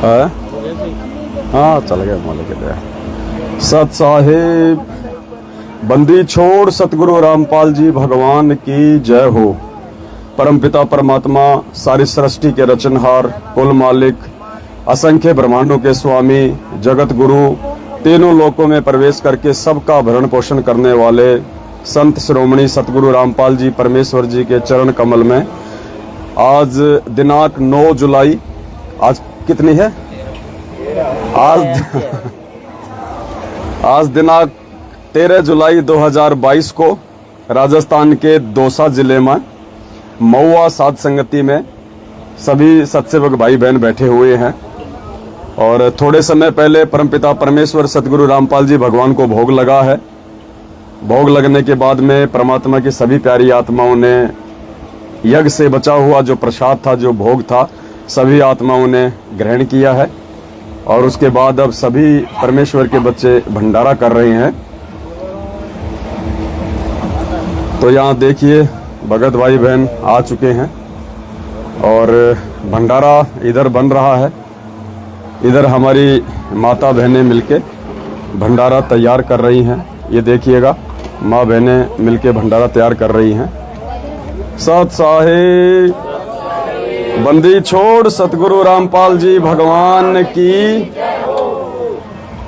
है? हाँ चल गया मौले के लिए। सत साहिब बंदी छोड़ सतगुरु रामपाल जी भगवान की जय हो। परमपिता परमात्मा सारी सृष्टि के रचनहार, कुल मालिक, असंख्य ब्रह्मांडों के स्वामी, जगत गुरु, तीनों लोकों में प्रवेश करके सबका भरण पोषण करने वाले संत श्रोमणी सतगुरु रामपाल जी परमेश्वर जी के चरण कमल में आज दिनांक 9 जुलाई, आज कितनी है? आज दिनांक 13 जुलाई 2022 को राजस्थान के दौसा जिले में महुआ साध संगति में सभी सत्सेवक भाई बहन बैठे हुए हैं और थोड़े समय पहले परमपिता परमेश्वर सतगुरु रामपाल जी भगवान को भोग लगा है। भोग लगने के बाद में परमात्मा की सभी प्यारी आत्माओं ने यज्ञ से बचा हुआ जो प्रसाद था, जो भोग था, सभी आत्माओं ने ग्रहण किया है और उसके बाद अब सभी परमेश्वर के बच्चे भंडारा कर रहे हैं। तो यहाँ देखिए भगत भाई बहन आ चुके हैं और भंडारा इधर बन रहा है। इधर हमारी माता बहनें मिलके भंडारा तैयार कर रही हैं। ये देखिएगा माँ बहनें मिलके भंडारा तैयार कर रही हैं। सत साहिब बंदी छोड़ सतगुरु रामपाल जी भगवान की।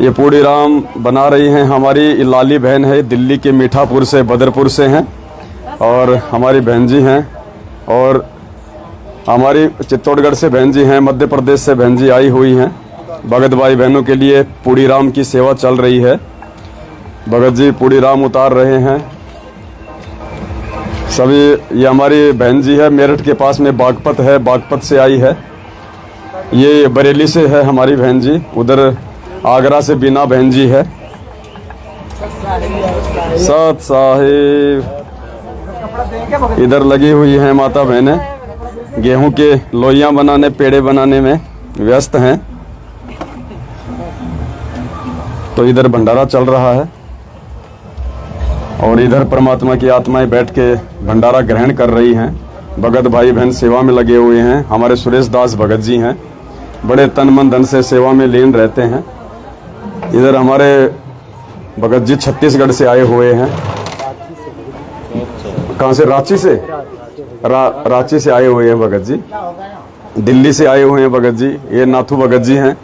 ये पूड़ी राम बना रही हैं हमारी लाली बहन है, दिल्ली के मीठापुर से, बदरपुर से हैं और हमारी बहन जी हैं और हमारी चित्तौड़गढ़ से बहन जी हैं, मध्य प्रदेश से बहन जी आई हुई हैं। भगत भाई बहनों के लिए पूड़ी राम की सेवा चल रही है। भगत जी पूड़ी राम उतार रहे हैं सभी। ये हमारी बहन जी है, मेरठ के पास में बागपत है, बागपत से आई है। ये बरेली से है हमारी बहन जी। उधर आगरा से बीना बहन जी है। सत साहिब इधर लगी हुई हैं माता बहनें, गेहूं के लोइयां बनाने, पेड़े बनाने में व्यस्त हैं। तो इधर भंडारा चल रहा है और इधर परमात्मा की आत्माएं बैठ के भंडारा ग्रहण कर रही हैं। भगत भाई बहन सेवा में लगे हुए हैं। हमारे सुरेश दास भगत जी हैं, बड़े तन मन धन से सेवा में लीन रहते हैं। इधर हमारे भगत जी छत्तीसगढ़ से आए हुए हैं। कहाँ से? रांची से? रांची से आए हुए हैं भगत जी। दिल्ली से आए हुए हैं भगत जी। ये नाथू भगत जी हैं।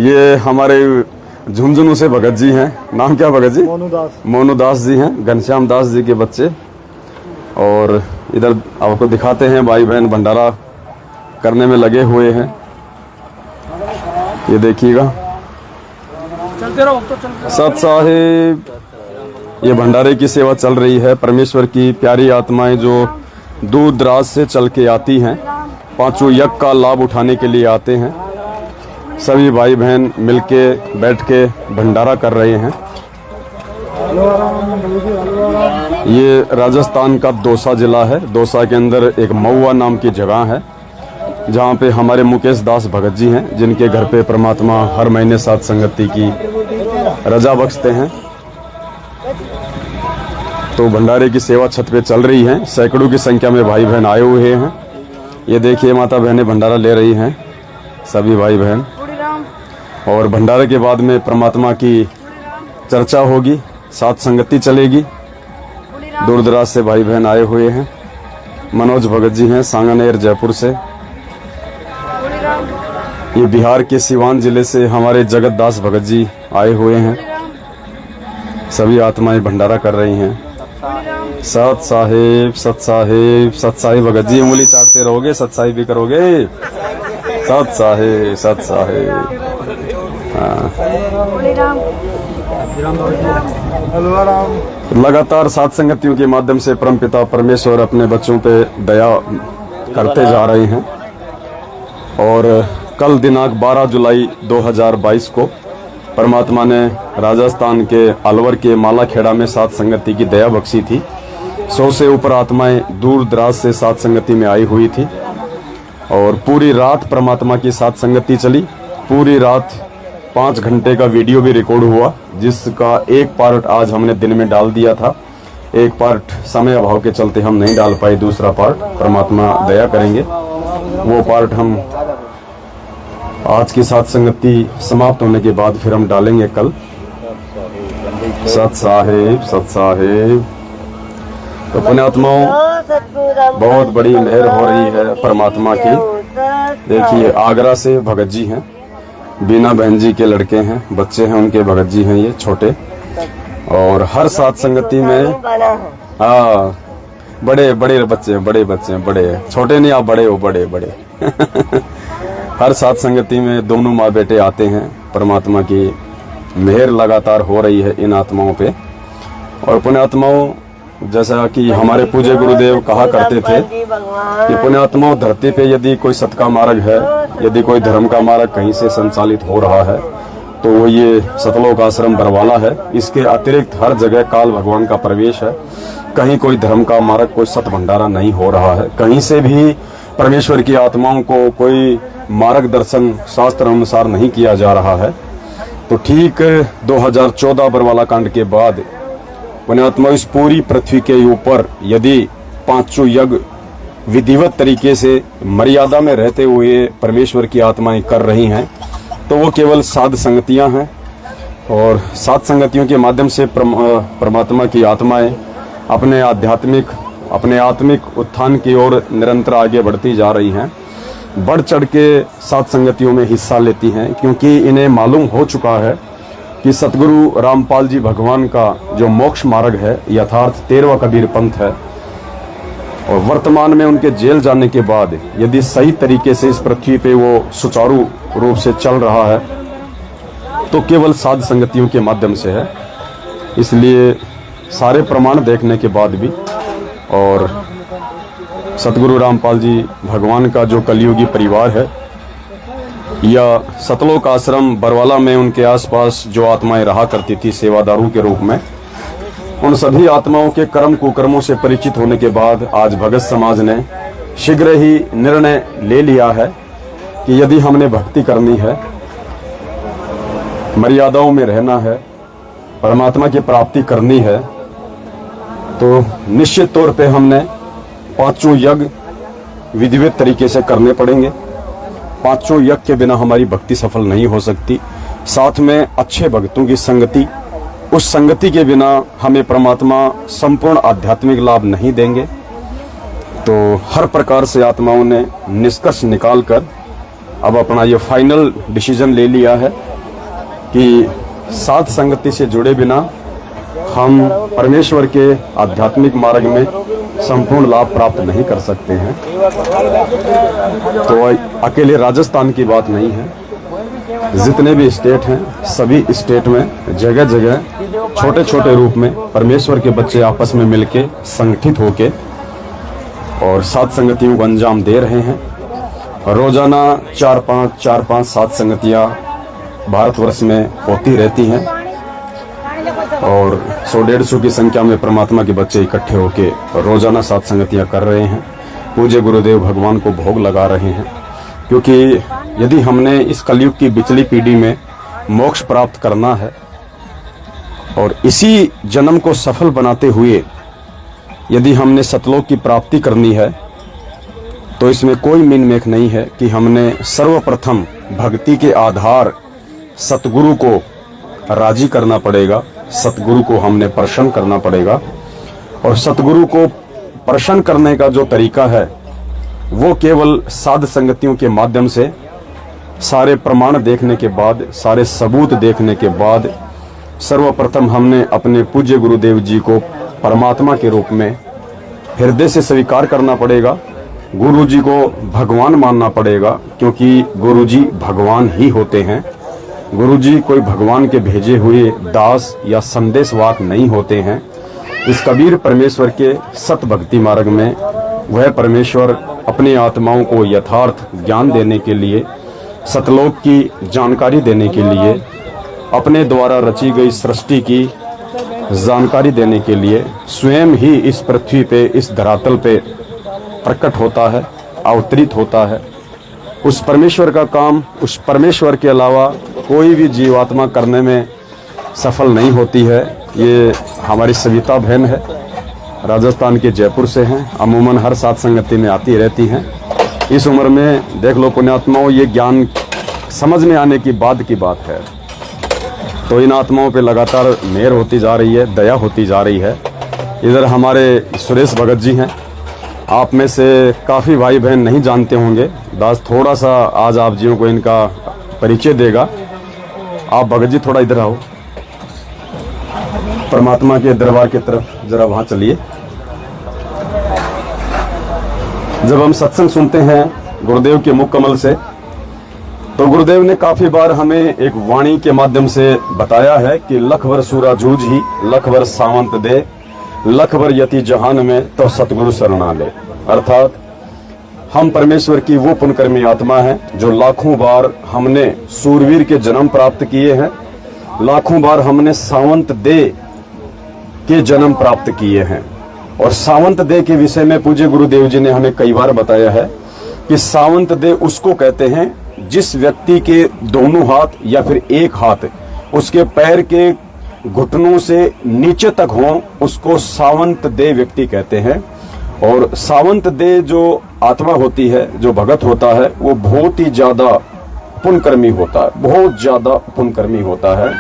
ये हमारे झुंझुनू से भगत जी हैं। नाम क्या भगत जी? मोनू दास जी हैं, घनश्याम दास जी के बच्चे। और इधर आपको दिखाते हैं भाई बहन भंडारा करने में लगे हुए हैं। ये देखिएगा सत साहिब ये भंडारे की सेवा चल रही है। परमेश्वर की प्यारी आत्माएं जो दूर दराज से चल के आती हैं, पांचों यज्ञ का लाभ उठाने के लिए आते हैं। सभी भाई बहन मिलके बैठ के भंडारा कर रहे हैं। ये राजस्थान का दौसा जिला है। दौसा के अंदर एक महुआ नाम की जगह है जहाँ पे हमारे मुकेश दास भगत जी हैं, जिनके घर पे परमात्मा हर महीने साथ संगति की रजा बख्शते हैं। तो भंडारे की सेवा छत पे चल रही है। सैकड़ों की संख्या में भाई बहन आए हुए हैं। ये देखिए माता बहनें भंडारा ले रही हैं, सभी भाई बहन। और भंडारे के बाद में परमात्मा की चर्चा होगी, साथ संगति चलेगी। दूर दराज से भाई बहन आए हुए हैं। मनोज भगत जी हैं, सांगानेर जयपुर से। ये बिहार के सिवान जिले से हमारे जगत दास भगत जी आए हुए हैं। सभी आत्माएं भंडारा कर रही हैं। सत साहिब सत साहिब सत साहिब भगत जी उंगली चाटते रहोगे, सत साहिब भी करोगे। सत साहिब सत साहिब। लगातार सात संगतियों के माध्यम से परमपिता परमेश्वर अपने बच्चों पे दया करते जा रहे हैं। और कल दिनांक 12 जुलाई 2022 को परमात्मा ने राजस्थान के अलवर के मालाखेड़ा में सात संगति की दया बख्शी थी। 100 से ऊपर आत्माएं दूर दराज से सात संगति में आई हुई थी और पूरी रात परमात्मा की सात संगति चली। पूरी रात 5 घंटे का वीडियो भी रिकॉर्ड हुआ, जिसका एक पार्ट आज हमने दिन में डाल दिया था। एक पार्ट समय अभाव के चलते हम नहीं डाल पाए, दूसरा पार्ट परमात्मा दया करेंगे वो पार्ट हम आज की साथ संगति समाप्त होने के बाद फिर हम डालेंगे कल सत साहेब। तो पुण्यात्माओं, बहुत बड़ी मेहर हो रही है परमात्मा की। देखिए, आगरा से भगत जी हैं, बीना बहन जी के लड़के हैं, बच्चे हैं उनके, भगत जी हैं ये छोटे। और हर साथ संगति में बड़े बच्चे हैं, बड़े छोटे नहीं, आप बड़े हो, बड़े हर साथ संगति में दोनों माँ बेटे आते हैं। परमात्मा की मेहर लगातार हो रही है इन आत्माओं पे। और पुण्यात्माओं, जैसा कि हमारे पूज्य गुरुदेव कहा करते थे कि पुण्यात्माओं, धरती पे यदि कोई सत का मार्ग है, यदि कोई धर्म का मार्ग कहीं से संचालित हो रहा है, तो वो ये सतलोक आश्रम बरवाला है। इसके अतिरिक्त हर जगह काल भगवान का प्रवेश है। कहीं कोई धर्म का मार्ग, कोई सत भंडारा नहीं हो रहा है। कहीं से भी परमेश्वर की आत्माओं को कोई मार्गदर्शन शास्त्र अनुसार नहीं किया जा रहा है। तो ठीक 2014 बरवाला कांड के बाद पुण्यात्मा, इस पूरी पृथ्वी के ऊपर यदि पांचों यज्ञ विधिवत तरीके से मर्यादा में रहते हुए परमेश्वर की आत्माएं कर रही हैं, तो वो केवल साध संगतियां हैं। और साध संगतियों के माध्यम से परमात्मा की आत्माएं अपने आत्मिक उत्थान की ओर निरंतर आगे बढ़ती जा रही हैं। बढ़ चढ़ के साध संगतियों में हिस्सा लेती हैं, क्योंकि इन्हें मालूम हो चुका है कि सतगुरु रामपाल जी भगवान का जो मोक्ष मार्ग है, यथार्थ 13वां कबीर पंथ है। और वर्तमान में उनके जेल जाने के बाद यदि सही तरीके से इस पृथ्वी पे वो सुचारू रूप से चल रहा है, तो केवल साध संगतियों के माध्यम से है। इसलिए सारे प्रमाण देखने के बाद भी, और सतगुरु रामपाल जी भगवान का जो कलयुगी परिवार है, या सतलोक आश्रम बरवाला में उनके आसपास जो आत्माएं रहा करती थी सेवादारों के रूप में, उन सभी आत्माओं के कर्म कुकर्मों से परिचित होने के बाद आज भगत समाज ने शीघ्र ही निर्णय ले लिया है कि यदि हमने भक्ति करनी है, मर्यादाओं में रहना है, परमात्मा की प्राप्ति करनी है, तो निश्चित तौर पे हमने पांचों यज्ञ विधिवत तरीके से करने पड़ेंगे। पांचों यज्ञ के बिना हमारी भक्ति सफल नहीं हो सकती। साथ में अच्छे भक्तों की संगति, उस संगति के बिना हमें परमात्मा संपूर्ण आध्यात्मिक लाभ नहीं देंगे। तो हर प्रकार से आत्माओं ने निष्कर्ष निकालकर अब अपना ये फाइनल डिसीजन ले लिया है कि साध संगति से जुड़े बिना हम परमेश्वर के आध्यात्मिक मार्ग में संपूर्ण लाभ प्राप्त नहीं कर सकते हैं। तो अकेले राजस्थान की बात नहीं है, जितने भी स्टेट हैं, सभी स्टेट में जगह जगह छोटे छोटे रूप में परमेश्वर के बच्चे आपस में मिलके संगठित होके और साध संगतियों को अंजाम दे रहे हैं। रोजाना 4-5 साध संगतियां भारतवर्ष में होती रहती हैं, और 100-150 की संख्या में परमात्मा के बच्चे इकट्ठे होके रोजाना साध संगतियां कर रहे हैं। पूज्य गुरुदेव भगवान को भोग लगा रहे हैं, क्योंकि यदि हमने इस कलयुग की बिचली पीढ़ी में मोक्ष प्राप्त करना है और इसी जन्म को सफल बनाते हुए यदि हमने सतलोक की प्राप्ति करनी है, तो इसमें कोई मीन मेख नहीं है कि हमने सर्वप्रथम भक्ति के आधार सतगुरु को राजी करना पड़ेगा। सतगुरु को हमने प्रसन्न करना पड़ेगा, और सतगुरु को प्रसन्न करने का जो तरीका है वो केवल साध संगतियों के माध्यम से, सारे प्रमाण देखने के बाद, सारे सबूत देखने के बाद सर्वप्रथम हमने अपने पूज्य गुरुदेव जी को परमात्मा के रूप में हृदय से स्वीकार करना पड़ेगा। गुरु जी को भगवान मानना पड़ेगा, क्योंकि गुरु जी भगवान ही होते हैं। गुरु जी कोई भगवान के भेजे हुए दास या संदेशवाहक नहीं होते हैं। इस कबीर परमेश्वर के सत भक्ति मार्ग में वह परमेश्वर अपनी आत्माओं को यथार्थ ज्ञान देने के लिए, सतलोक की जानकारी देने के लिए, अपने द्वारा रची गई सृष्टि की जानकारी देने के लिए स्वयं ही इस पृथ्वी पे, इस धरातल पे प्रकट होता है, अवतरित होता है। उस परमेश्वर का काम, उस परमेश्वर के अलावा कोई भी जीवात्मा करने में सफल नहीं होती है। ये हमारी सविता बहन है, राजस्थान के जयपुर से हैं, अमूमन हर साथ संगति में आती रहती हैं। इस उम्र में देख लो पुण्यात्माओं, ये ज्ञान समझ में आने की बाद की बात है। तो इन आत्माओं पे लगातार मेहर होती जा रही है, दया होती जा रही है। इधर हमारे सुरेश भगत जी हैं, आप में से काफ़ी भाई बहन नहीं जानते होंगे। दास थोड़ा सा आज आप जियों को इनका परिचय देगा। आप भगत जी थोड़ा इधर आओ, परमात्मा के दरबार की तरफ जरा वहाँ चलिए। जब हम सत्संग सुनते हैं गुरुदेव के मुख कमल से, तो गुरुदेव ने काफी बार हमें एक वाणी के माध्यम से बताया है कि लख वर सूरा जूझ ही, लख वर सावंत दे, लख वर यति जहान में तो सतगुरु शरणा ले। अर्थात हम परमेश्वर की वो पुण्यकर्मी आत्मा है जो लाखों बार हमने सूरवीर के जन्म प्राप्त किए हैं, लाखों बार हमने सावंत दे के जन्म प्राप्त किए हैं। और सावंत दे के विषय में पूज्य गुरुदेव जी ने हमें कई बार बताया है कि सावंत दे उसको कहते हैं जिस व्यक्ति के दोनों हाथ या फिर एक हाथ उसके पैर के घुटनों से नीचे तक हो, उसको सावंत दे व्यक्ति कहते हैं। और सावंत दे जो आत्मा होती है, जो भगत होता है, वो बहुत ही ज्यादा पुण्यकर्मी होता है, बहुत ज्यादा पुण्यकर्मी होता है।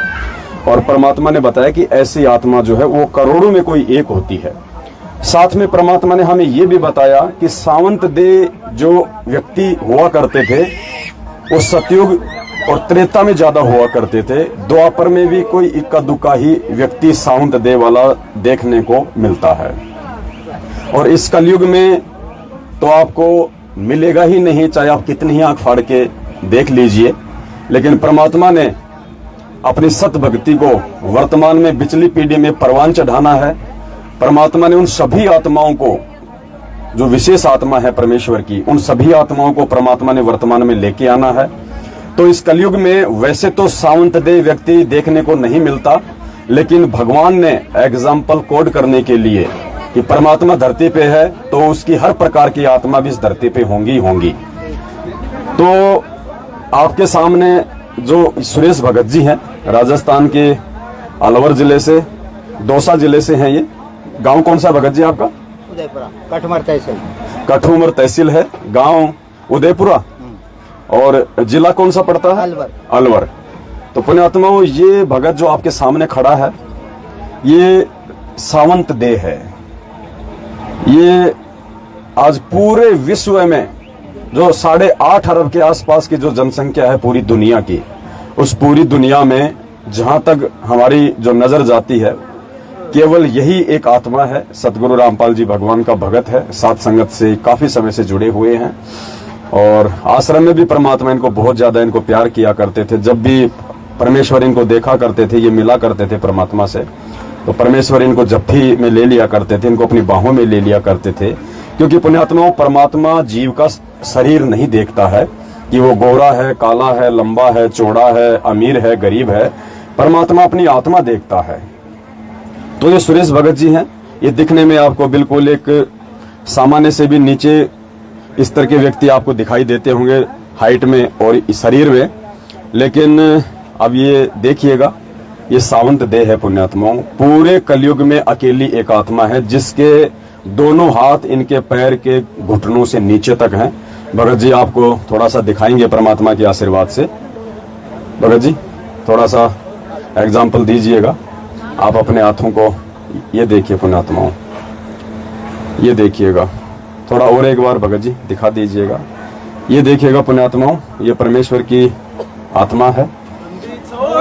और परमात्मा ने बताया कि ऐसी आत्मा जो है वो करोड़ों में कोई एक होती है। साथ में परमात्मा ने हमें ये भी बताया कि सावंत दे जो व्यक्ति हुआ करते थे वो सतयुग और त्रेता में ज्यादा हुआ करते थे। द्वापर में भी कोई इक्का दुक्का ही व्यक्ति सावंत दे वाला देखने को मिलता है। और इस कलयुग में तो आपको मिलेगा ही नहीं, चाहे आप कितनी ही आंख फाड़ के देख लीजिए। लेकिन परमात्मा ने अपनी सत भक्ति को वर्तमान में बिचली पीढ़ी में परवान चढ़ाना है। परमात्मा ने उन सभी आत्माओं को, जो विशेष आत्मा है परमेश्वर की, उन सभी आत्माओं को परमात्मा ने वर्तमान में लेके आना है। तो इस कलयुग में वैसे तो सावंत दे व्यक्ति देखने को नहीं मिलता, लेकिन भगवान ने एग्जाम्पल कोड करने के लिए कि परमात्मा धरती पे है तो उसकी हर प्रकार की आत्मा भी इस धरती पे होंगी होंगी। तो आपके सामने जो सुरेश भगत जी हैं, राजस्थान के अलवर जिले से, दौसा जिले से हैं। ये गांव कौन सा भगत जी आपका? उदयपुरा, कठुमर तहसील। कठुमर तहसील है, गांव उदयपुरा। और जिला कौन सा पड़ता है? अलवर। अलवर। तो पुण्यात्माओं, ये भगत जो आपके सामने खड़ा है ये सावंत दे है। ये आज पूरे विश्व में जो 8.5 अरब के आसपास की जो जनसंख्या है पूरी दुनिया की, उस पूरी दुनिया में जहां तक हमारी जो नजर जाती है केवल यही एक आत्मा है। सतगुरु रामपाल जी भगवान का भगत है, साथ संगत से काफी समय से जुड़े हुए हैं। और आश्रम में भी परमात्मा इनको बहुत ज्यादा इनको प्यार किया करते थे। जब भी परमेश्वर इनको देखा करते थे, ये मिला करते थे परमात्मा से, तो परमेश्वर इनको जप्फी में ले लिया करते थे, इनको अपनी बाहों में ले लिया करते थे। क्योंकि पुण्यात्माओं, परमात्मा जीव का शरीर नहीं देखता है कि वो गोरा है, काला है, लंबा है, चौड़ा है, अमीर है, गरीब है। परमात्मा अपनी आत्मा देखता है। तो ये सुरेश भगत जी हैं। ये दिखने में आपको बिल्कुल एक सामान्य से भी नीचे इस तरह के व्यक्ति आपको दिखाई देते होंगे हाइट में और शरीर में, लेकिन अब ये देखिएगा, ये सावंत दे है पुण्यात्माओं। पूरे कलयुग में अकेली एक आत्मा है जिसके दोनों हाथ इनके पैर के घुटनों से नीचे तक हैं। भगत जी आपको थोड़ा सा दिखाएंगे परमात्मा के आशीर्वाद से। भगत जी थोड़ा सा एग्जाम्पल दीजिएगा। आप अपने हाथों को ये देखिए पुण्यात्माओं, ये देखिएगा। थोड़ा और एक बार भगत जी दिखा दीजिएगा। ये देखिएगा पुण्यात्माओं, ये परमेश्वर की आत्मा है।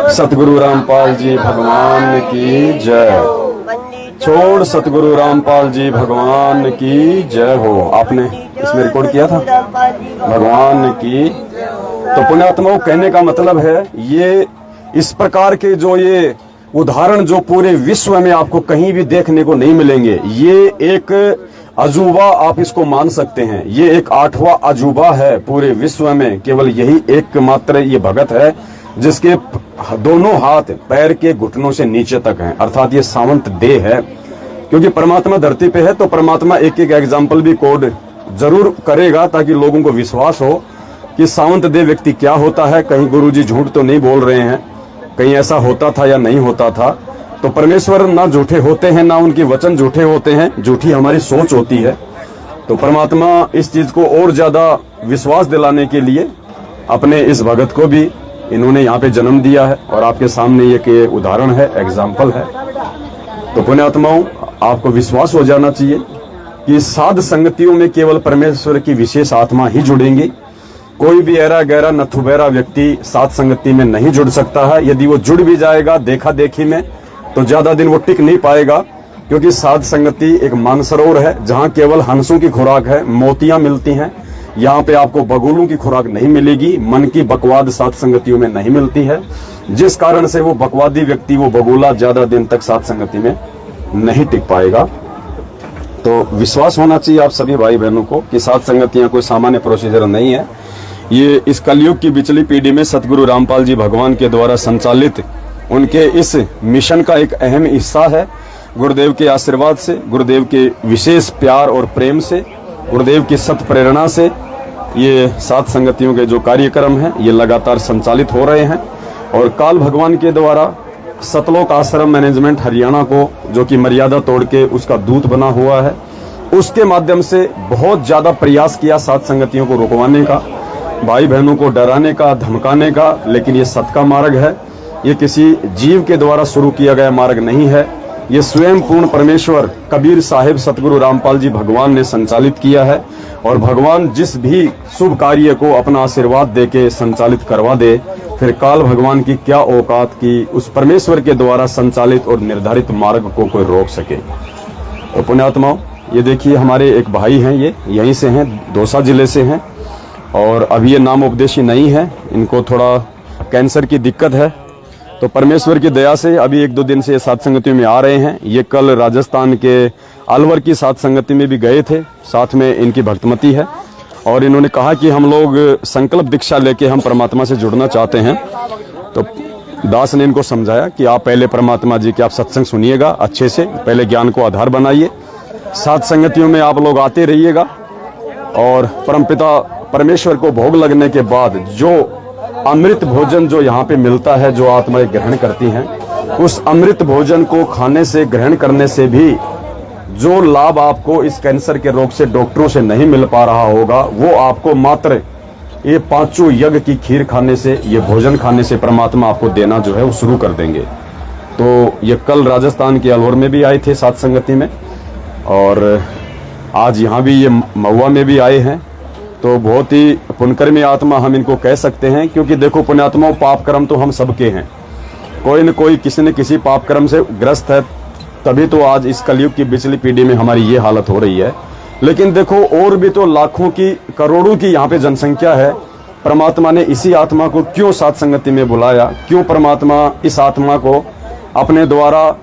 सतगुरु रामपाल जी भगवान की जय। छोड़ सतगुरु रामपाल जी भगवान की जय हो। आपने इसमें रिकॉर्ड किया था भगवान की। तो पुण्यात्माओं, कहने का मतलब है ये इस प्रकार के जो ये उदाहरण जो पूरे विश्व में आपको कहीं भी देखने को नहीं मिलेंगे। ये एक अजूबा आप इसको मान सकते हैं। ये एक 8वां अजूबा है पूरे विश्व में। केवल यही एकमात्र ये भगत है जिसके दोनों हाथ पैर के घुटनों से नीचे तक हैं, अर्थात ये सावंत दे है। क्योंकि परमात्मा धरती पे है तो परमात्मा एक एक एग्जाम्पल भी कोड जरूर करेगा ताकि लोगों को विश्वास हो कि सावंत दे व्यक्ति क्या होता है। कहीं गुरुजी झूठ तो नहीं बोल रहे हैं, कहीं ऐसा होता था या नहीं होता था। तो परमेश्वर ना झूठे होते हैं, ना उनके वचन झूठे होते हैं, झूठी हमारी सोच होती है। तो परमात्मा इस चीज को और ज्यादा विश्वास दिलाने के लिए अपने इस भगत को भी इन्होंने यहाँ पे जन्म दिया है और आपके सामने ये कि उदाहरण है, एग्जाम्पल है। तो पुण्यात्माओं, आपको विश्वास हो जाना चाहिए कि साध संगतियों में केवल परमेश्वर की विशेष आत्मा ही जुड़ेंगी। कोई भी ऐरा गहरा नथुबैरा व्यक्ति साध संगति में नहीं जुड़ सकता है। यदि वो जुड़ भी जाएगा देखा देखी में तो ज्यादा दिन वो टिक नहीं पाएगा, क्योंकि साध संगति एक मानसरोवर है जहाँ केवल हंसों की खुराक है, मोतियां मिलती हैं। यहाँ पे आपको बगुलों की खुराक नहीं मिलेगी, मन की बकवाद साध संगतियों में नहीं मिलती है, जिस कारण से वो बकवादी व्यक्ति, वो बगुला ज्यादा दिन तक साध संगति में नहीं टिक पाएगा। तो विश्वास होना चाहिए आप सभी भाई बहनों को कि साध संगतियां कोई सामान्य प्रोसीजर नहीं है। ये इस कलयुग की पिछली पीढ़ी में सतगुरु रामपाल जी भगवान के द्वारा संचालित उनके इस मिशन का एक अहम हिस्सा है। गुरुदेव के आशीर्वाद से, गुरुदेव के विशेष प्यार और प्रेम से, गुरुदेव की सत प्रेरणा से ये साध संगतियों के जो कार्यक्रम हैं ये लगातार संचालित हो रहे हैं। और काल भगवान के द्वारा सतलोक आश्रम मैनेजमेंट हरियाणा को, जो कि मर्यादा तोड़ के उसका दूत बना हुआ है, उसके माध्यम से बहुत ज्यादा प्रयास किया साध संगतियों को रुकवाने का, भाई बहनों को डराने का, धमकाने का। लेकिन ये सत का मार्ग है, ये किसी जीव के द्वारा शुरू किया गया मार्ग नहीं है। ये स्वयं पूर्ण परमेश्वर कबीर साहिब सतगुरु रामपाल जी भगवान ने संचालित किया है। और भगवान जिस भी शुभ कार्य को अपना आशीर्वाद देके संचालित करवा दे, फिर काल भगवान की क्या औकात की उस परमेश्वर के द्वारा संचालित और निर्धारित मार्ग को कोई रोक सके। तो पुण्यात्माओं, ये देखिए हमारे एक भाई हैं, ये यहीं से हैं, दौसा जिले से हैं, और अभी ये नाम उपदेशी नहीं है, इनको थोड़ा कैंसर की दिक्कत है। तो परमेश्वर की दया से अभी 1-2 दिन से ये साध संगति में आ रहे हैं। ये कल राजस्थान के अलवर की साध संगति में भी गए थे, साथ में इनकी भक्तमती है, और इन्होंने कहा कि हम लोग संकल्प दीक्षा लेके हम परमात्मा से जुड़ना चाहते हैं। तो दास ने इनको समझाया कि आप पहले परमात्मा जी के आप सत्संग सुनिएगा अच्छे से, पहले ज्ञान को आधार बनाइए, साध संगतियों में आप लोग आते रहिएगा, और परमपिता परमेश्वर को भोग लगने के बाद जो अमृत भोजन जो यहाँ पे मिलता है, जो आत्माएं ग्रहण करती हैं, उस अमृत भोजन को खाने से, ग्रहण करने से भी जो लाभ आपको इस कैंसर के रोग से डॉक्टरों से नहीं मिल पा रहा होगा, वो आपको मात्र ये 5 यज्ञ की खीर खाने से, ये भोजन खाने से परमात्मा आपको देना जो है वो शुरू कर देंगे। तो ये कल राजस्थान के अलवर में भी आए थे साध संगति में, और आज यहाँ भी ये महुआ में भी आए हैं। तो बहुत ही पुण्यकर्मी आत्मा हम इनको कह सकते हैं, क्योंकि देखो पुण्यात्माओं, पाप कर्म तो हम सबके हैं, कोई न कोई किसी न किसी पाप कर्म से ग्रस्त है, तभी तो आज इस कलयुग की पिछली पीढ़ी में हमारी ये हालत हो रही है। लेकिन देखो और भी तो लाखों की, करोड़ों की यहाँ पे जनसंख्या है। परमात्मा ने इसी आत्मा को क्यों साध संगति में बुलाया, क्यों परमात्मा इस आत्मा को अपने द्वारा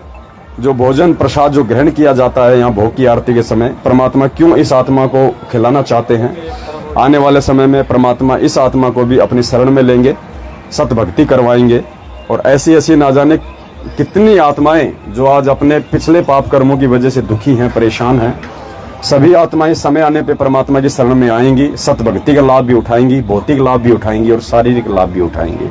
जो भोजन प्रसाद जो ग्रहण किया जाता है यहाँ भोग की आरती के समय, परमात्मा क्यों इस आत्मा को खिलाना चाहते हैं। आने वाले समय में परमात्मा इस आत्मा को भी अपनी शरण में लेंगे, सत भक्ति करवाएंगे, और ऐसी ऐसी ना जाने कितनी आत्माएं जो आज अपने पिछले पाप कर्मों की वजह से दुखी हैं, परेशान हैं, सभी आत्माएं समय आने पे परमात्मा की शरण में आएंगी, सत भक्ति का लाभ भी उठाएंगी, भौतिक लाभ भी उठाएंगी और शारीरिक लाभ भी उठाएंगी।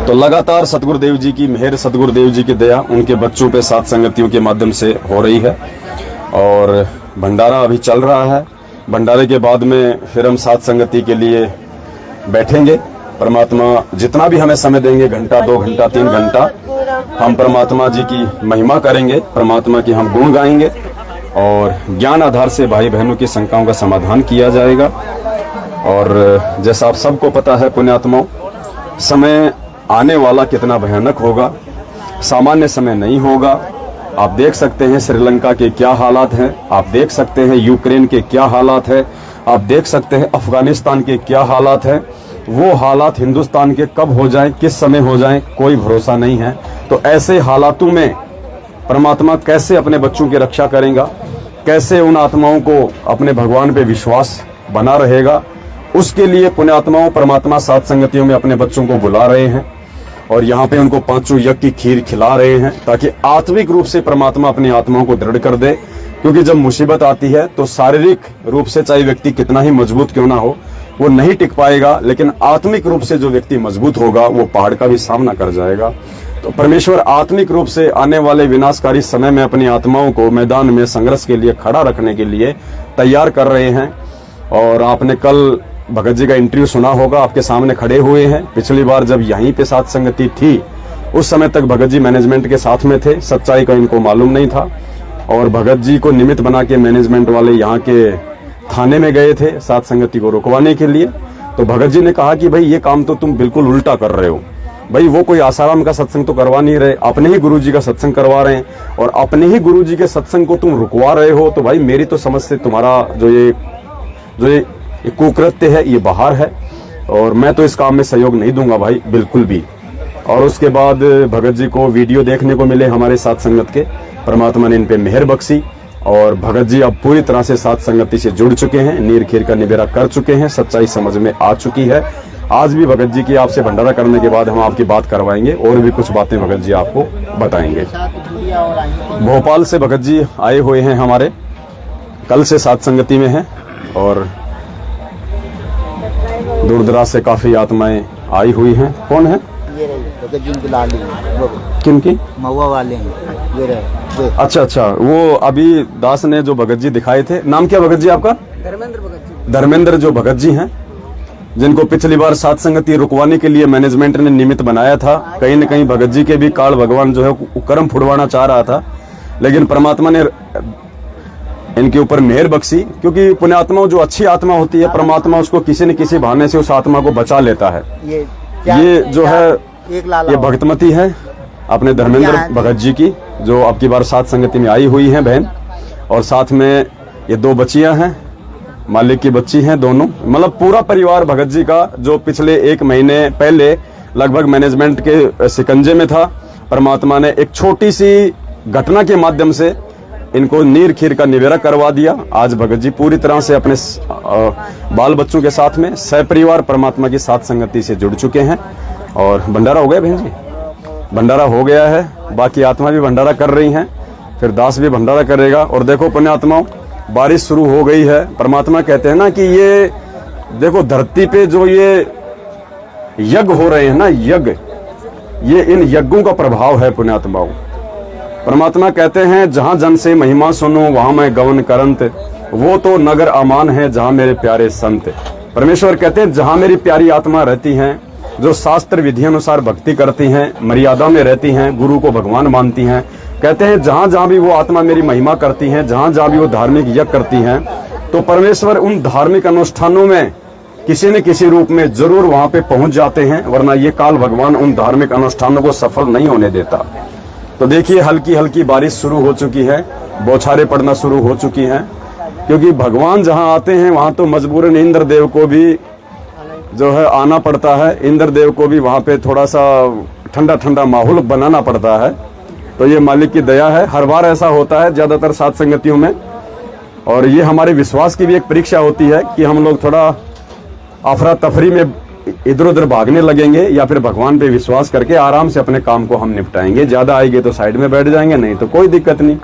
तो लगातार सतगुरुदेव जी की मेहर, सतगुरुदेव जी की दया उनके बच्चों पे साध संगतियों के माध्यम से हो रही है। और भंडारा अभी चल रहा है, भंडारे के बाद में फिर हम साध संगति के लिए बैठेंगे। परमात्मा जितना भी हमें समय देंगे, घंटा, 2 घंटा, 3 घंटा, हम परमात्मा जी की महिमा करेंगे, परमात्मा की हम गुण गाएंगे, और ज्ञान आधार से भाई बहनों की शंकाओं का समाधान किया जाएगा। और जैसा आप सबको पता है पुण्यात्माओं, समय आने वाला कितना भयानक होगा, सामान्य समय नहीं होगा। आप देख सकते हैं श्रीलंका के क्या हालात हैं, आप देख सकते हैं यूक्रेन के क्या हालात हैं, आप देख सकते हैं अफगानिस्तान के क्या हालात हैं। वो हालात हिंदुस्तान के कब हो जाएं, किस समय हो जाएं, कोई भरोसा नहीं है। तो ऐसे हालातों में परमात्मा कैसे अपने बच्चों की रक्षा करेगा, कैसे उन आत्माओं को अपने भगवान पे विश्वास बना रहेगा, उसके लिए पुण्यात्माओं परमात्मा साध संगतियों में अपने बच्चों को बुला रहे हैं, और यहाँ पे उनको 5 यज्ञ की खीर खिला रहे हैं, ताकि आत्मिक रूप से परमात्मा अपनी आत्माओं को दृढ़ कर दे। क्योंकि जब मुसीबत आती है तो शारीरिक रूप से चाहे व्यक्ति कितना ही मजबूत क्यों ना हो, वो नहीं टिक पाएगा, लेकिन आत्मिक रूप से जो व्यक्ति मजबूत होगा वो पहाड़ का भी सामना कर जाएगा। तो परमेश्वर आत्मिक रूप से आने वाले विनाशकारी समय में अपनी आत्माओं को मैदान में संघर्ष के लिए खड़ा रखने के लिए तैयार कर रहे हैं। और आपने कल भगत जी का इंटरव्यू सुना होगा, आपके सामने खड़े हुए हैं। पिछली बार जब यहीं पे साथ संगति थी उस समय तक भगत जी मैनेजमेंट के साथ में थे, सच्चाई का इनको मालूम नहीं था और भगत जी को निमित्त बना के मैनेजमेंट वाले यहाँ के थाने में गए थे साथ संगति को रुकवाने के लिए। तो भगत जी ने कहा कि भाई ये काम तो तुम बिल्कुल उल्टा कर रहे हो, भाई वो कोई आसाराम का सत्संग तो करवा नहीं रहे, अपने ही गुरुजी का सत्संग करवा रहे हैं और अपने ही गुरुजी के सत्संग को तुम रुकवा रहे हो। तो भाई मेरी तो समझ से तुम्हारा जो ये कुकृत्य है ये बाहर है और मैं तो इस काम में सहयोग नहीं दूंगा भाई, बिल्कुल भी। और उसके बाद भगत जी को वीडियो देखने को मिले हमारे साथ संगत के, परमात्मा ने इन पे मेहर बख्शी और भगत जी अब पूरी तरह से साथ संगति से जुड़ चुके हैं, नीर खीर का निबेरा कर चुके हैं, सच्चाई समझ में आ चुकी है। आज भी भगत जी की आपसे भंडारा करने के बाद हम आपकी बात करवाएंगे और भी कुछ बातें भगत जी आपको बताएंगे। भोपाल से भगत जी आए हुए हैं हमारे, कल से साथ संगति में हैं और दूर दराज से काफी आत्माएं आई हुई हैं। कौन है? ये रही भगत जी की लाली, किनकी? महुआ वाले हैं ये रहे। अच्छा अच्छा, वो अभी दास ने जो भगत जी दिखाए थे, नाम क्या भगत जी आपका? धर्मेंद्र भगत जी। धर्मेंद्र जो भगत जी हैं, जिनको पिछली बार साथ संगति रुकवाने के लिए मैनेजमेंट ने निमित्त बनाया था। कहीं न कहीं भगत जी के भी काल भगवान जो है कर्म फुड़वाना चाह रहा था, लेकिन परमात्मा ने इनके ऊपर मेहर बख्शी, क्योंकि पुण्यात्मा जो अच्छी आत्मा होती है परमात्मा उसको किसी न किसी बहाने से उस आत्मा को बचा लेता है। ये जो है ये भक्तमती है अपने धर्मेंद्र भगत जी की, जो अब की बार साथ संगति में आई हुई हैं बहन, और साथ में ये दो बच्चियां हैं, मालिक की बच्ची हैं दोनों, मतलब पूरा परिवार भगत जी का जो पिछले 1 महीने पहले लगभग मैनेजमेंट के शिकंजे में था। परमात्मा ने एक छोटी सी घटना के माध्यम से इनको नीर खीर का निवेरा करवा दिया। आज भगत जी पूरी तरह से अपने बाल बच्चों के साथ में सहपरिवार परमात्मा की साथ संगति से जुड़ चुके हैं। और भंडारा हो गया बहन जी? भंडारा हो गया है, बाकी आत्मा भी भंडारा कर रही हैं, फिर दास भी भंडारा करेगा। और देखो पुण्यात्माओं, बारिश शुरू हो गई है। परमात्मा कहते हैं ना कि ये देखो धरती पे जो ये यज्ञ हो रहे हैं ना, यज्ञ, ये इन यज्ञों का प्रभाव है पुण्यात्माओं। परमात्मा कहते हैं जहां जन से महिमा सुनो वहां मैं गवन करंत, वो तो नगर अमान है जहां मेरे प्यारे संत। परमेश्वर कहते हैं जहां मेरी प्यारी आत्मा रहती हैं, जो शास्त्र विधि अनुसार भक्ति करती हैं, मर्यादा में रहती हैं, गुरु को भगवान मानती हैं, कहते हैं जहां जहां भी वो आत्मा मेरी महिमा करती हैं, जहां जहां भी वो धार्मिक यज्ञ करती हैं, तो परमेश्वर उन धार्मिक अनुष्ठानों में किसी न किसी रूप में जरूर वहां पे पहुंच जाते हैं, वरना ये काल भगवान उन धार्मिक अनुष्ठानों को सफल नहीं होने देता। तो देखिए हल्की हल्की बारिश शुरू हो चुकी है, बौछारें पड़ना शुरू हो चुकी हैं, क्योंकि भगवान जहां आते हैं वहां तो मजबूरन इंद्र देव को भी जो है आना पड़ता है, इंद्र देव को भी वहां पे थोड़ा सा ठंडा ठंडा माहौल बनाना पड़ता है। तो ये मालिक की दया है, हर बार ऐसा होता है ज्यादातर साथ संगतियों में। और ये हमारे विश्वास की भी एक परीक्षा होती है कि हम लोग थोड़ा अफरा तफरी में इधर उधर भागने लगेंगे या फिर भगवान पे विश्वास करके आराम से अपने काम को हम निपटाएंगे। ज्यादा आएंगे तो साइड में बैठ जाएंगे, नहीं तो कोई दिक्कत नहीं।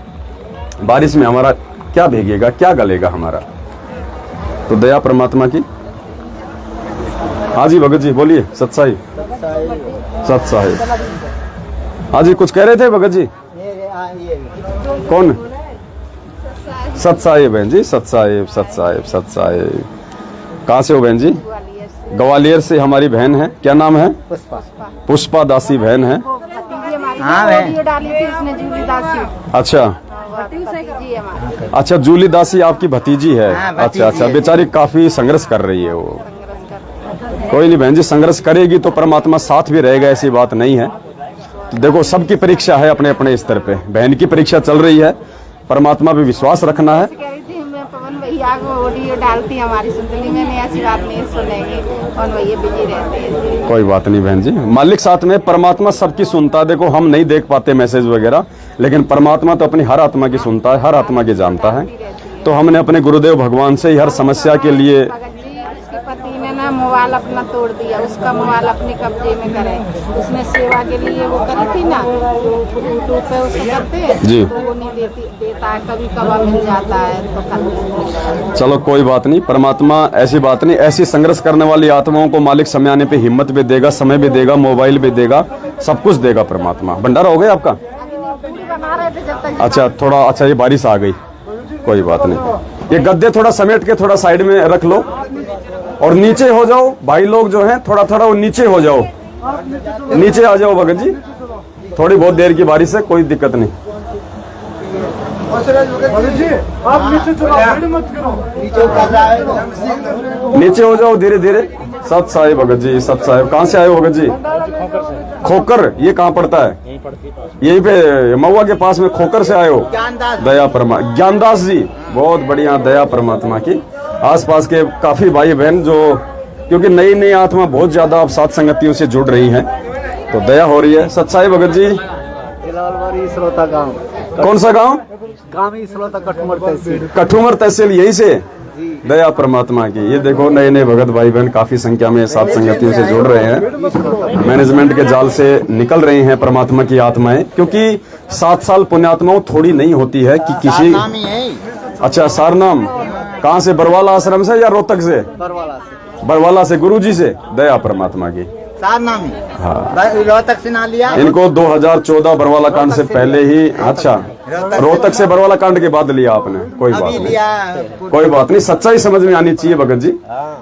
बारिश में हमारा क्या भीगेगा, क्या गलेगा हमारा। तो दया परमात्मा की। हाँ जी भगत जी बोलिए। सत्साई सत्साई। हाँ जी कुछ कह रहे थे भगत जी? कौन? सत्साई बहन जी, सत्साई सत्साई सत्साई। कहाँ से हो बहन जी? ग्वालियर से हमारी बहन है। क्या नाम है? पुष्पा दासी बहन है। अच्छा अच्छा, जूली दासी आपकी भतीजी है। अच्छा अच्छा, बेचारी काफी संघर्ष कर रही है वो। कोई नहीं बहन जी, संघर्ष करेगी तो परमात्मा साथ भी रहेगा, ऐसी बात नहीं है। तो देखो सबकी परीक्षा है अपने अपने स्तर पे, बहन की परीक्षा चल रही है, परमात्मा पे विश्वास रखना है। पवन भैया को ऑडियो डालती हमारी सुनती, मैंने ऐसी बात नहीं सुनेगी, पवन भैया बिजी रहते हैं। कोई बात नहीं बहन जी, मालिक साथ में, परमात्मा सबकी सुनता है। देखो हम नहीं देख पाते मैसेज वगैरह, लेकिन परमात्मा तो अपनी हर आत्मा की सुनता है, हर आत्मा की जानता है। तो हमने अपने गुरुदेव भगवान से ही हर समस्या के लिए। पति ने ना मोबाइल अपना तोड़ दिया, उसका मोबाइल अपने कब्जे में करे, उसने सेवा के लिए वो करी थी ना, यूट्यूब पे उसे करते जी, तो वो नहीं देता है, कभी कभार मिल जाता है तो कर। चलो कोई बात नहीं, परमात्मा ऐसी बात नहीं, ऐसी संघर्ष करने वाली आत्माओं को मालिक समय आने पे हिम्मत भी देगा, समय भी देगा, मोबाइल भी देगा, सब कुछ देगा परमात्मा। भंडारा हो गया आपका? अच्छा थोड़ा, अच्छा ये बारिश आ गई, कोई बात नहीं। ये गद्दे थोड़ा समेट के थोड़ा साइड में रख लो। और नीचे हो जाओ भाई लोग जो हैं, थोड़ा थोड़ा वो नीचे हो जाओ, नीचे आ जाओ भगत जी, थोड़ी बहुत देर की बारिश है, कोई दिक्कत नहीं। आप नीचे चलो, मत करो। नीचे हो जाओ धीरे धीरे। सत साहिब भगत जी, सत साहिब। कहाँ से आए हो भगत जी? खोकर, ये कहाँ पड़ता है? यहीं पे महुआ के पास में खोकर से आए हो? दया परमात्मा, ज्ञानदास जी, बहुत बढ़िया, दया परमात्मा की। आसपास के काफी भाई बहन जो, क्योंकि नई नई आत्मा बहुत ज्यादा अब साथ संगतियों से जुड़ रही हैं, तो दया हो रही है। सत साहिब भगत जी, इसरोता गांव। कौन सा गांव? गांव इसरोता, कठुमर तहसील। कठुमर तहसील, यही से? दया परमात्मा की। ये देखो नए नए भगत भाई बहन काफी संख्या में साथ संगतियों से जुड़ रहे हैं, मैनेजमेंट के जाल से निकल रही हैं परमात्मा की आत्माएं, क्योंकि 7 साल पुण्यात्माओं थोड़ी नहीं होती है कि किसी। अच्छा, सारनाम कहाँ से? बरवाला आश्रम से या रोहतक से? बरवाला से, गुरुजी से। दया परमात्मा की। सारनामी, हाँ, रोहतक से ना लिया इनको 2014 बरवाला कांड से पहले ही। अच्छा, रोहतक से बरवाला कांड के बाद लिया आपने? कोई बात नहीं, कोई बात नहीं, सच्चाई समझ में आनी चाहिए भगत जी।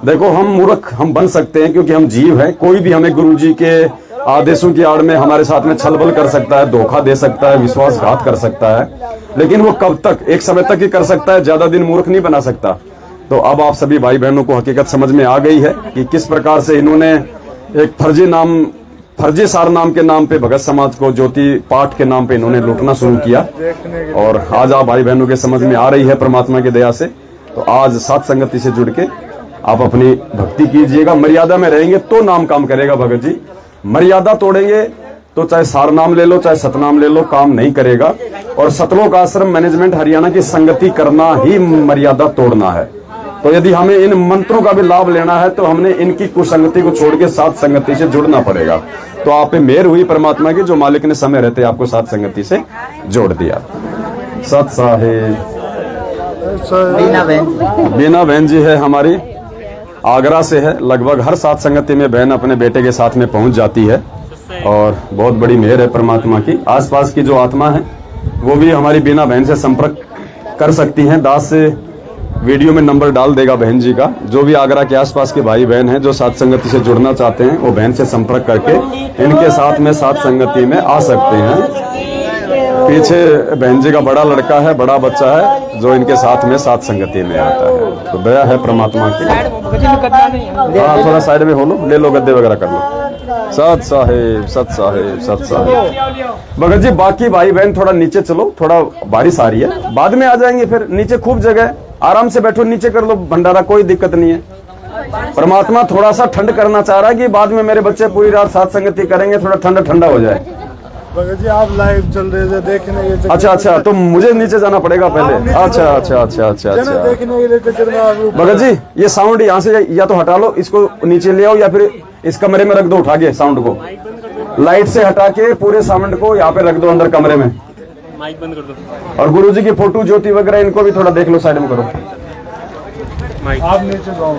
देखो हम मूर्ख हम बन सकते हैं क्योंकि हम जीव हैं, कोई भी हमें गुरुजी के आदेशों की आड़ में हमारे साथ में छलबल कर सकता है, धोखा दे सकता है, विश्वासघात कर सकता है, लेकिन वो कब तक? एक समय तक ही कर सकता है, ज्यादा दिन मूर्ख नहीं बना सकता। तो अब आप सभी भाई बहनों को हकीकत समझ में आ गई है कि किस प्रकार से इन्होंने एक फर्जी सार नाम के नाम पे भगत समाज को ज्योति पाठ के नाम पे इन्होंने लूटना शुरू किया, और आज आप भाई बहनों के समझ में आ रही है परमात्मा की दया से। तो आज साथ संगति से जुड़ के आप अपनी भक्ति कीजिएगा, मर्यादा में रहेंगे तो नाम काम करेगा भगत जी। मर्यादा तोड़ेंगे तो चाहे सार नाम ले लो चाहे सतनाम ले लो, काम नहीं करेगा। और सतलोक आश्रम मैनेजमेंट हरियाणा की संगति करना ही मर्यादा तोड़ना है। तो यदि हमें इन मंत्रों का भी लाभ लेना है तो हमने इनकी कुसंगति को छोड़ के साथ संगति से जुड़ना पड़ेगा। तो आप पे मेहर हुई परमात्मा की, जो मालिक ने समय रहते आपको साथ संगति से जोड़ दिया। सत साहिब। बीना बहन जी है हमारी, आगरा से है। लगभग हर साथ संगति में बहन अपने बेटे के साथ में पहुंच जाती है, और बहुत बड़ी मेहर है परमात्मा की। आसपास की जो आत्मा है वो भी हमारी बीना बहन से संपर्क कर सकती हैं। दास से वीडियो में नंबर डाल देगा बहन जी का। जो भी आगरा के आसपास के भाई बहन हैं जो साथ संगति से जुड़ना चाहते हैं, वो बहन से संपर्क करके इनके साथ में साथ संगति में आ सकते हैं। पीछे बहन जी का बड़ा लड़का है, बड़ा बच्चा है, जो इनके साथ में साथ संगति में आता है। तो दया है परमात्मा की। हाँ, थोड़ा साइड में हो लो, ले लो, गद्दे वगैरह कर लो। सत साहिब, सत साहिब, सत साहिब। भगत जी बाकी भाई बहन थोड़ा नीचे चलो, थोड़ा बारिश आ रही है, बाद में आ जाएंगे फिर। नीचे खूब जगह है, आराम से बैठो, नीचे कर लो भंडारा, कोई दिक्कत नहीं है। परमात्मा थोड़ा सा ठंड करना चाह रहा है कि बाद में मेरे बच्चे पूरी रात साथ संगति करेंगे, थोड़ा ठंडा ठंडा हो जाए। भगत जी आप लाइव चल रहे थे देखने ये। अच्छा अच्छा, तो मुझे नीचे जाना पड़ेगा पहले। अच्छा अच्छा अच्छा अच्छा अच्छा। देखने के लिए भगत जी ये साउंड यहाँ से या तो हटा लो, इसको नीचे ले आओ, या फिर इस कमरे में रख दो उठा के साउंड को। लाइट से हटा के पूरे साउंड को यहाँ पे रख दो अंदर कमरे में। माइक बंद कर दो। और गुरुजी की फोटो ज्योति वगैरह इनको भी थोड़ा देख लो, साइड में करो। आप नीचे जाओ।